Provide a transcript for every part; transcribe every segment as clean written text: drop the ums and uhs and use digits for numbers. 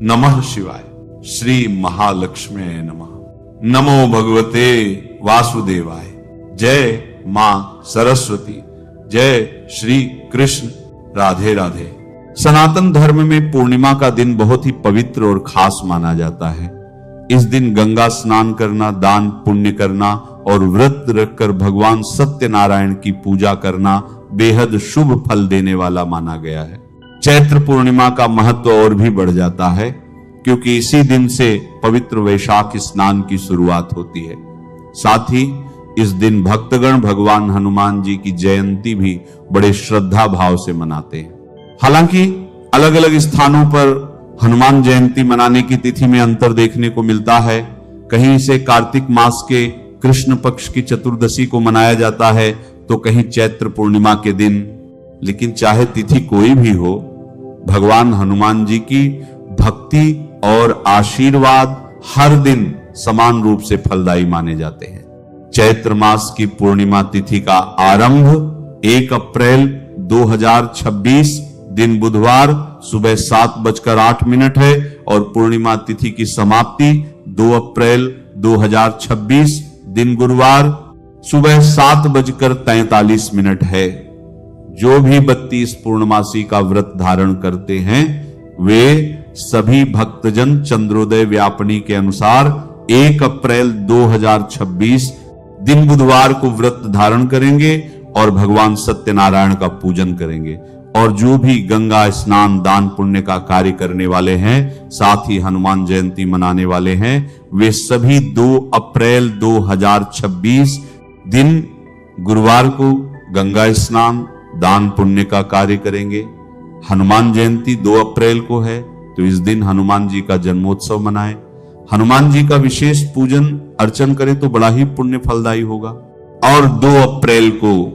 नमः शिवाय। श्री महालक्ष्मी नमः। नमो भगवते वासुदेवाय। जय मां सरस्वती। जय श्री कृष्ण। राधे राधे। सनातन धर्म में पूर्णिमा का दिन बहुत ही पवित्र और खास माना जाता है। इस दिन गंगा स्नान करना, दान पुण्य करना और व्रत रखकर भगवान सत्यनारायण की पूजा करना बेहद शुभ फल देने वाला माना गया है। चैत्र पूर्णिमा का महत्व और भी बढ़ जाता है, क्योंकि इसी दिन से पवित्र वैशाख स्नान की शुरुआत होती है। साथ ही इस दिन भक्तगण भगवान हनुमान जी की जयंती भी बड़े श्रद्धा भाव से मनाते हैं। हालांकि अलग अलग स्थानों पर हनुमान जयंती मनाने की तिथि में अंतर देखने को मिलता है। कहीं इसे कार्तिक मास के कृष्ण पक्ष की चतुर्दशी को मनाया जाता है, तो कहीं चैत्र पूर्णिमा के दिन। लेकिन चाहे तिथि कोई भी हो, भगवान हनुमान जी की भक्ति और आशीर्वाद हर दिन समान रूप से फलदायी माने जाते हैं। चैत्र मास की पूर्णिमा तिथि का आरंभ 1 अप्रैल 2026 दिन बुधवार सुबह 7:08 है और पूर्णिमा तिथि की समाप्ति 2 अप्रैल 2026 दिन गुरुवार सुबह 7:43 है। जो भी 32 पूर्णमासी का व्रत धारण करते हैं, वे सभी भक्तजन चंद्रोदय व्यापनी के अनुसार 1 अप्रैल 2026 दिन बुधवार को व्रत धारण करेंगे और भगवान सत्यनारायण का पूजन करेंगे। और जो भी गंगा स्नान, दान पुण्य का कार्य करने वाले हैं, साथ ही हनुमान जयंती मनाने वाले हैं, वे सभी 2 अप्रैल 2026 दिन गुरुवार को गंगा स्नान, दान पुण्य का कार्य करेंगे। हनुमान जयंती 2 अप्रैल को है, तो इस दिन हनुमान जी का जन्मोत्सव मनाएं। हनुमान जी का विशेष पूजन अर्चन करें तो बड़ा ही पुण्य फलदायी होगा। और 2 अप्रैल को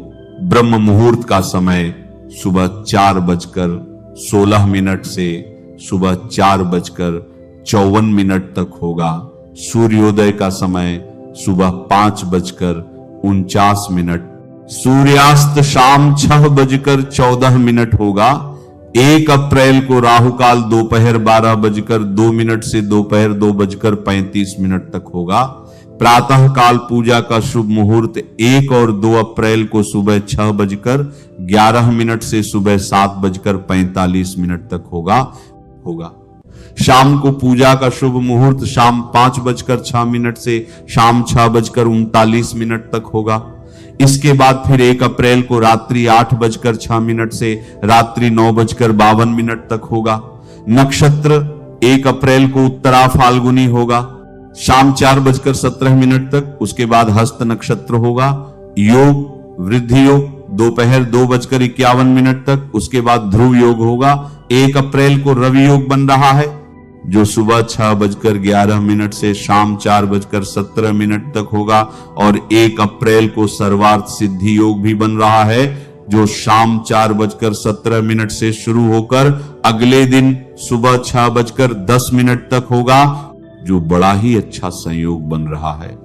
ब्रह्म मुहूर्त का समय सुबह 4:16 से सुबह 4:54 तक होगा। सूर्योदय का समय सुबह 5:49। सूर्यास्त शाम 6:14 होगा। 1 अप्रैल को राहु काल दोपहर 12:02 से दोपहर 2:35 तक होगा। प्रातः काल पूजा का शुभ मुहूर्त 1 और 2 अप्रैल को सुबह 6:11 से सुबह 7:45 तक होगा। शाम को पूजा का शुभ मुहूर्त शाम 5:06 से शाम 6:39 तक होगा। इसके बाद फिर 1 अप्रैल को रात्रि 8:06 से रात्रि 9:52 तक होगा। नक्षत्र 1 अप्रैल को उत्तरा फाल्गुनी होगा, शाम 4:17 तक। उसके बाद हस्त नक्षत्र होगा। योग वृद्धि योग दोपहर 2:51 तक। उसके बाद ध्रुव योग होगा। 1 अप्रैल को रवि योग बन रहा है, जो सुबह 6:11 से शाम 4:17 तक होगा। और 1 अप्रैल को सर्वार्थ सिद्धि योग भी बन रहा है, जो शाम 4:17 से शुरू होकर अगले दिन सुबह 6:10 तक होगा, जो बड़ा ही अच्छा संयोग बन रहा है।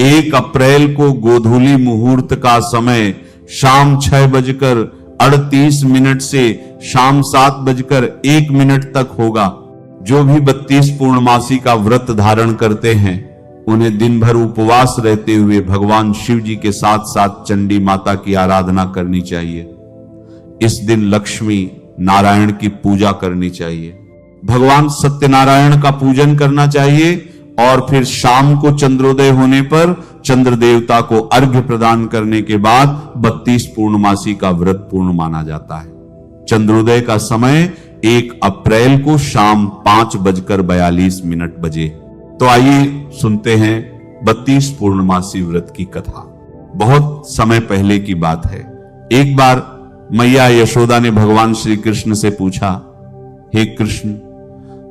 1 अप्रैल को गोधूली मुहूर्त का समय शाम 6:38 से शाम 7:01 तक होगा। जो भी 32 पूर्णमासी का व्रत धारण करते हैं, उन्हें दिन भर उपवास रहते हुए भगवान शिव जी के साथ साथ चंडी माता की आराधना करनी चाहिए। इस दिन लक्ष्मी नारायण की पूजा करनी चाहिए, भगवान सत्यनारायण का पूजन करना चाहिए। और फिर शाम को चंद्रोदय होने पर चंद्र देवता को अर्घ्य प्रदान करने के बाद 32 पूर्णमासी का व्रत पूर्ण माना जाता है। चंद्रोदय का समय 1 अप्रैल को शाम 5:42 बजे। तो आइए सुनते हैं 32 पूर्णमासी व्रत की कथा। बहुत समय पहले की बात है। एक बार मैया यशोदा ने भगवान श्री कृष्ण से पूछा, हे कृष्ण,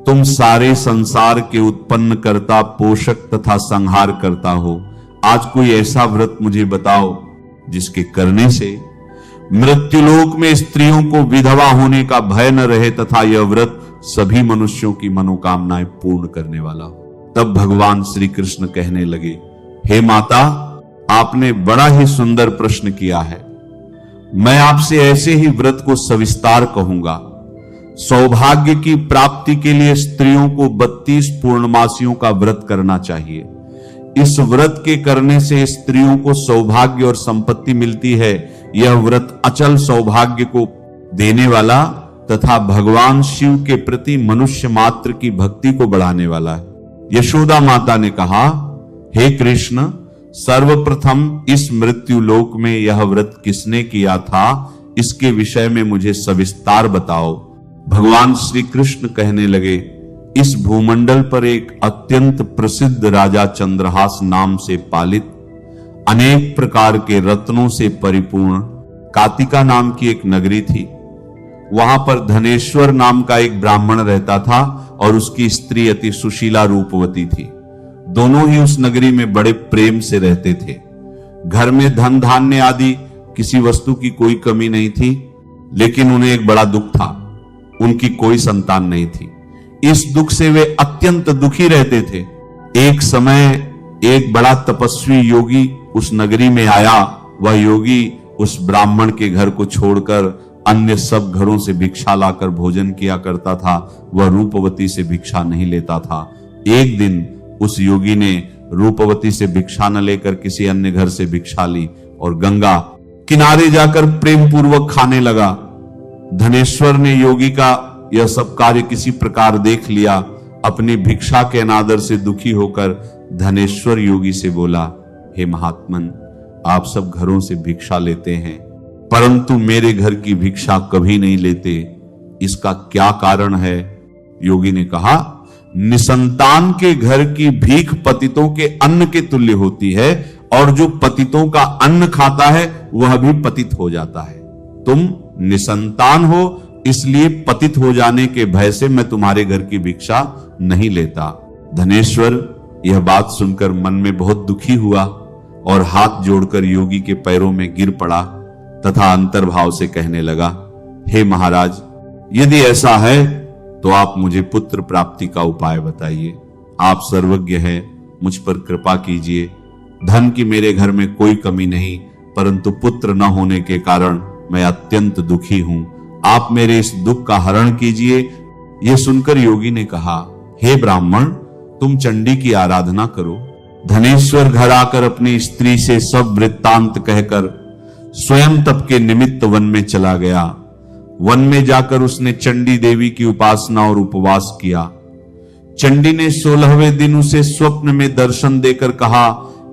तुम सारे संसार के उत्पन्न करता, पोषक तथा संहार करता हो। आज कोई ऐसा व्रत मुझे बताओ जिसके करने से मृत्युलोक में स्त्रियों को विधवा होने का भय न रहे तथा यह व्रत सभी मनुष्यों की मनोकामनाएं पूर्ण करने वाला हो। तब भगवान श्री कृष्ण कहने लगे, हे माता, आपने बड़ा ही सुंदर प्रश्न किया है। मैं आपसे ऐसे ही व्रत को सविस्तार कहूंगा। सौभाग्य की प्राप्ति के लिए स्त्रियों को 32 पूर्णमासियों का व्रत करना चाहिए। इस व्रत के करने से स्त्रियों को सौभाग्य और संपत्ति मिलती है। यह व्रत अचल सौभाग्य को देने वाला तथा भगवान शिव के प्रति मनुष्य मात्र की भक्ति को बढ़ाने वाला है। यशोदा माता ने कहा, हे कृष्ण, सर्वप्रथम इस मृत्यु लोक में यह व्रत किसने किया था, इसके विषय में मुझे सविस्तार बताओ। भगवान श्री कृष्ण कहने लगे, इस भूमंडल पर एक अत्यंत प्रसिद्ध राजा चंद्रहास नाम से पालित, अनेक प्रकार के रत्नों से परिपूर्ण कातिका नाम की एक नगरी थी। वहां पर धनेश्वर नाम का एक ब्राह्मण रहता था और उसकी स्त्री अति सुशीला रूपवती थी। दोनों ही उस नगरी में बड़े प्रेम से रहते थे। घर में धन धान्य आदि किसी वस्तु की कोई कमी नहीं थी, लेकिन उन्हें एक बड़ा दुख था, उनकी कोई संतान नहीं थी। इस दुख से वे अत्यंत दुखी रहते थे। एक समय एक बड़ा तपस्वी योगी उस नगरी में आया। वह योगी उस ब्राह्मण के घर को छोड़कर अन्य सब घरों से भिक्षा लाकर भोजन किया करता था। वह रूपवती से भिक्षा नहीं लेता था। एक दिन उस योगी ने रूपवती से भिक्षा न लेकर किसी अन्य घर से भिक्षा ली और गंगा किनारे जाकर प्रेम पूर्वक खाने लगा। धनेश्वर ने योगी का यह सब कार्य किसी प्रकार देख लिया। अपनी भिक्षा के अनादर से दुखी होकर धनेश्वर योगी से बोला, हे महात्मन, आप सब घरों से भिक्षा लेते हैं, परंतु मेरे घर की भिक्षा कभी नहीं लेते, इसका क्या कारण है? योगी ने कहा, निसंतान के घर की भीख पतितों के अन्न के तुल्य होती है, और जो पतितों का अन्न खाता है वह भी पतित हो जाता है। तुम निसंतान हो, इसलिए पतित हो जाने के भय से मैं तुम्हारे घर की भिक्षा नहीं लेता। धनेश्वर यह बात सुनकर मन में बहुत दुखी हुआ और हाथ जोड़कर योगी के पैरों में गिर पड़ा तथा अंतर्भाव से कहने लगा, हे महाराज, यदि ऐसा है तो आप मुझे पुत्र प्राप्ति का उपाय बताइए। आप सर्वज्ञ हैं, मुझ पर कृपा कीजिए। धन की मेरे घर में कोई कमी नहीं, परंतु पुत्र न होने के कारण मैं अत्यंत दुखी हूं। आप मेरे इस दुख का हरण कीजिए। यह सुनकर योगी ने कहा, हे ब्राह्मण, तुम चंडी की आराधना करो। धनेश्वर घर आकर अपनी स्त्री से सब वृत्तांत कहकर स्वयं तप के निमित्त वन में चला गया। वन में जाकर उसने चंडी देवी की उपासना और उपवास किया। चंडी ने 16वें दिन उसे स्वप्न में दर्शन देकर कहा,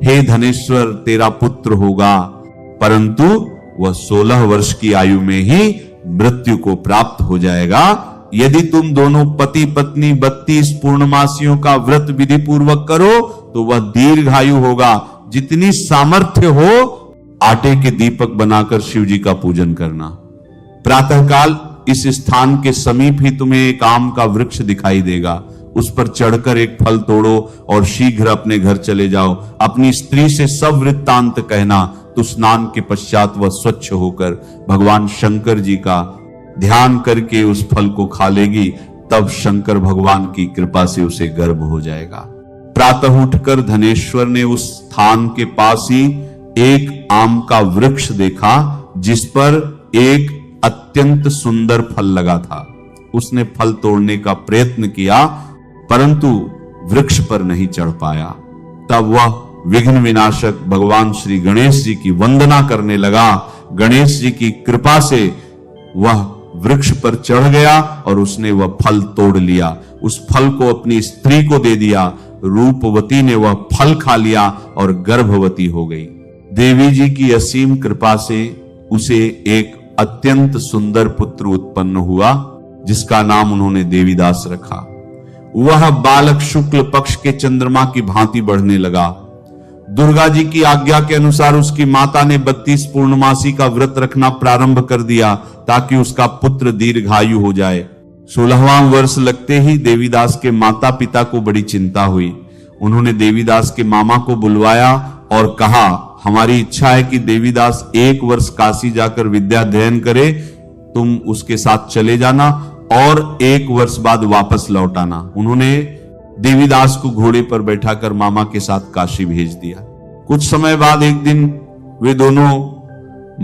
हे धनेश्वर, तेरा पुत्र होगा, परंतु वह 16 वर्ष की आयु में ही मृत्यु को प्राप्त हो जाएगा। यदि तुम दोनों पति पत्नी 32 पूर्णमासियों का व्रत विधि पूर्वक करो तो वह दीर्घायु होगा। जितनी सामर्थ्य हो, आटे के दीपक बनाकर शिव जी का पूजन करना। प्रातःकाल इस स्थान के समीप ही तुम्हें एक आम का वृक्ष दिखाई देगा। उस पर चढ़कर एक फल तोड़ो और शीघ्र अपने घर चले जाओ। अपनी स्त्री से सब वृत्तांत कहना, तो स्नान के पश्चात वह स्वच्छ होकर भगवान शंकर जी का ध्यान करके उस फल को खा लेगी। तब शंकर भगवान की कृपा से उसे गर्भ हो जाएगा। प्रातः उठकर धनेश्वर ने उस स्थान के पास ही एक आम का वृक्ष देखा, जिस पर एक अत्यंत सुंदर फल लगा था। उसने फल तोड़ने का प्रयत्न किया, परंतु वृक्ष पर नहीं चढ़ पाया। तब वह विघ्न विनाशक भगवान श्री गणेश जी की वंदना करने लगा। गणेश जी की कृपा से वह वृक्ष पर चढ़ गया और उसने वह फल तोड़ लिया। उस फल को अपनी स्त्री को दे दिया। रूपवती ने वह फल खा लिया और गर्भवती हो गई। देवी जी की असीम कृपा से उसे एक अत्यंत सुंदर पुत्र उत्पन्न हुआ, जिसका नाम उन्होंने देवीदास रखा। वह बालक शुक्ल पक्ष के चंद्रमा की भांति बढ़ने लगा। दुर्गा जी की आज्ञा के अनुसार उसकी माता ने 32 पूर्णमासी का व्रत रखना प्रारंभ कर दिया, ताकि उसका पुत्र दीर्घायु हो जाए। 16वां वर्ष लगते ही देवीदास के माता पिता को बड़ी चिंता हुई। उन्होंने देवीदास के मामा को बुलवाया और कहा, हमारी इच्छा है कि देवीदास 1 वर्ष काशी जाकर विद्या अध्ययन करे। तुम उसके साथ चले जाना और 1 वर्ष बाद वापस लौट आना। उन्होंने देवीदास को घोड़े पर बैठाकर मामा के साथ काशी भेज दिया। कुछ समय बाद एक दिन वे दोनों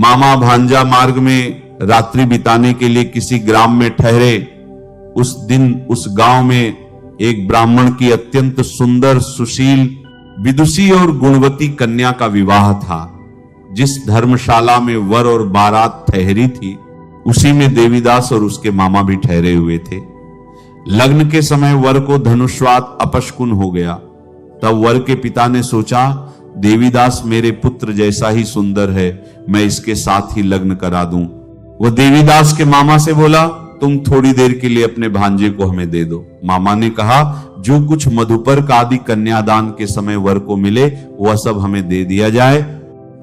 मामा भांजा मार्ग में रात्रि बिताने के लिए किसी ग्राम में ठहरे। उस दिन उस गांव में एक ब्राह्मण की अत्यंत सुंदर, सुशील, विदुषी और गुणवती कन्या का विवाह था। जिस धर्मशाला में वर और बारात ठहरी थी, उसी में देवीदास और उसके मामा भी ठहरे हुए थे। लग्न के समय वर को धनुष्वात अपशकुन हो गया। तब वर के पिता ने सोचा, देवीदास मेरे पुत्र जैसा ही सुंदर है, मैं इसके साथ ही लग्न करा दूं। वह देवीदास के मामा से बोला, तुम थोड़ी देर के लिए अपने भांजे को हमें दे दो। मामा ने कहा, जो कुछ मधुपर्क आदि कन्यादान के समय वर को मिले वह सब हमें दे दिया जाए,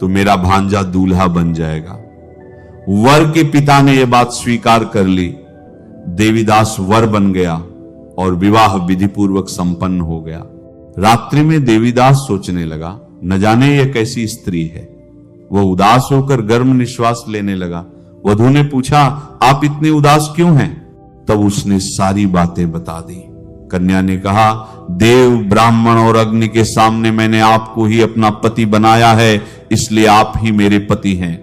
तो मेरा भांजा दूल्हा बन जाएगा। वर के पिता ने यह बात स्वीकार कर ली। देवीदास वर बन गया और विवाह विधि पूर्वक संपन्न हो गया। रात्रि में देवीदास सोचने लगा, न जाने यह कैसी स्त्री है। वह उदास होकर गर्म निश्वास लेने लगा। वधू ने पूछा, आप इतने उदास क्यों हैं? तब उसने सारी बातें बता दी। कन्या ने कहा, देव, ब्राह्मण और अग्नि के सामने मैंने आपको ही अपना पति बनाया है, इसलिए आप ही मेरे पति हैं।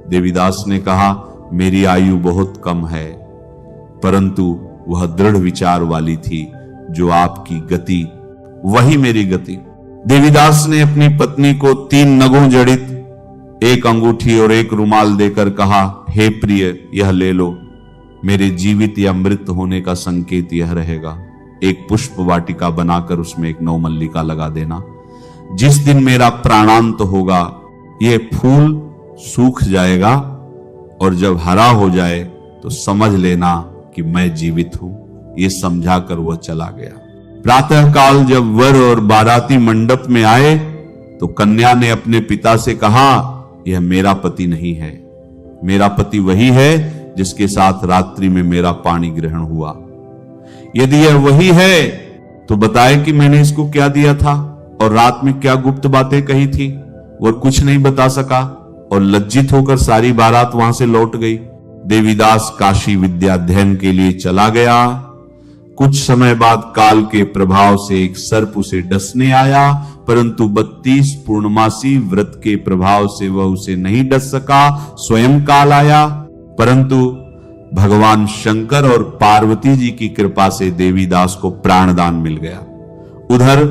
देवीदास ने कहा, मेरी आयु बहुत कम है, परंतु वह दृढ़ विचार वाली थी, जो आपकी गति वही मेरी गति। देवीदास ने अपनी पत्नी को 3 नगों जड़ित 1 अंगूठी और 1 रुमाल देकर कहा, हे प्रिय, यह ले लो। मेरे जीवित या मृत होने का संकेत यह रहेगा। एक पुष्प वाटिका बनाकर उसमें 1 नवमल्लिका लगा देना। जिस दिन मेरा प्राणांत होगा, यह फूल सूख जाएगा और जब हरा हो जाए तो समझ लेना कि मैं जीवित हूं। यह समझाकर वह चला गया। प्रातः काल जब वर और बाराती मंडप में आए तो कन्या ने अपने पिता से कहा, यह मेरा पति नहीं है। मेरा पति वही है जिसके साथ रात्रि में मेरा पाणी ग्रहण हुआ। यदि यह वही है तो बताए कि मैंने इसको क्या दिया था और रात में क्या गुप्त बातें कही थी। वह कुछ नहीं बता सका और लज्जित होकर सारी बारात वहां से लौट गई। देवीदास काशी विद्याध्ययन के लिए चला गया। कुछ समय बाद काल के प्रभाव से एक सर्प उसे डसने आया, परंतु 32 पूर्णमासी व्रत के प्रभाव से वह उसे नहीं डस सका। स्वयं काल आया, परंतु भगवान शंकर और पार्वती जी की कृपा से देवीदास को प्राणदान मिल गया। उधर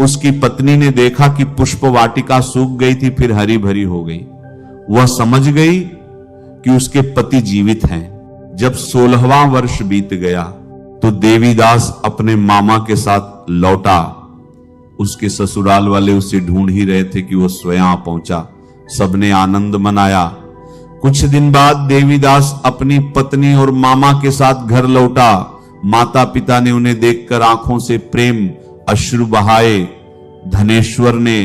उसकी पत्नी ने देखा कि पुष्प वाटिका सूख गई थी, फिर हरी भरी हो गई। वह समझ गई कि उसके पति जीवित हैं। जब 16वां वर्ष बीत गया तो देवीदास अपने मामा के साथ लौटा। उसके ससुराल वाले उसे ढूंढ ही रहे थे कि वह स्वयं पहुंचा। सबने आनंद मनाया। कुछ दिन बाद देवीदास अपनी पत्नी और मामा के साथ घर लौटा। माता पिता ने उन्हें देखकर आंखों से प्रेम अश्रु बहाए। धनेश्वर ने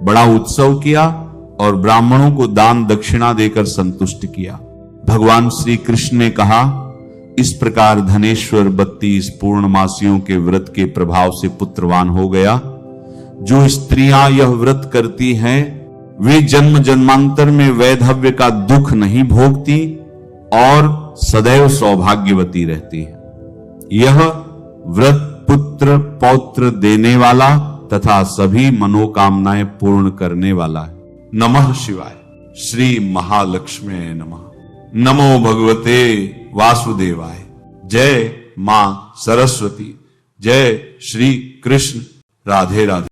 बड़ा उत्सव किया और ब्राह्मणों को दान दक्षिणा देकर संतुष्ट किया। भगवान श्री कृष्ण ने कहा, इस प्रकार धनेश्वर 32 पूर्णमासियों के व्रत के प्रभाव से पुत्रवान हो गया। जो स्त्रियां यह व्रत करती हैं, वे जन्म जन्मांतर में वैधव्य का दुख नहीं भोगती और सदैव सौभाग्यवती रहती हैं। यह व्रत पुत्र पौत्र देने वाला तथा सभी मनोकामनाएं पूर्ण करने वाला है। नमः शिवाय। श्री महालक्ष्मी नमः। नमो भगवते वासुदेवाय। जय मां सरस्वती। जय श्री कृष्ण। राधे राधे।